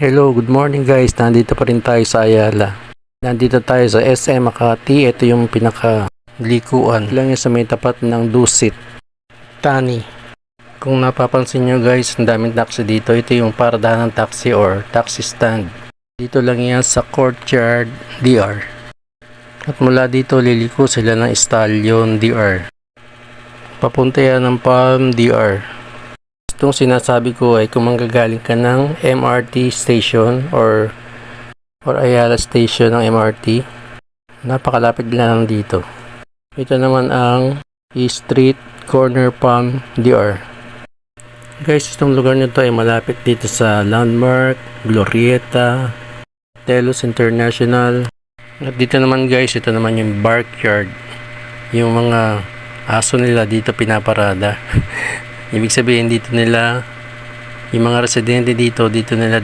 Hello, good morning guys. Nandito pa rin tayo sa Ayala. Nandito tayo sa SM Makati. Ito yung pinaka-likuan. Lang yung sa may tapat ng Dusit. Tani. Kung napapansin nyo guys, ang daming taxi dito. Ito yung paradahan ng taxi or taxi stand. Dito lang yan sa Courtyard, DR. At mula dito liliko sila ng Stallion, DR. Papunta yan ng Palm, DR. Itong sinasabi ko ay kung manggagaling ka ng MRT station or Ayala station ng MRT, napakalapit lang dito. Ito naman ang East Street Corner Palm, DR. Guys, itong lugar nito ay malapit dito sa Landmark, Glorieta, Telos International. At dito naman guys, ito naman yung Barkyard. Yung mga aso nila dito pinaparada. Ibig sabihin dito nila, yung mga residente dito nila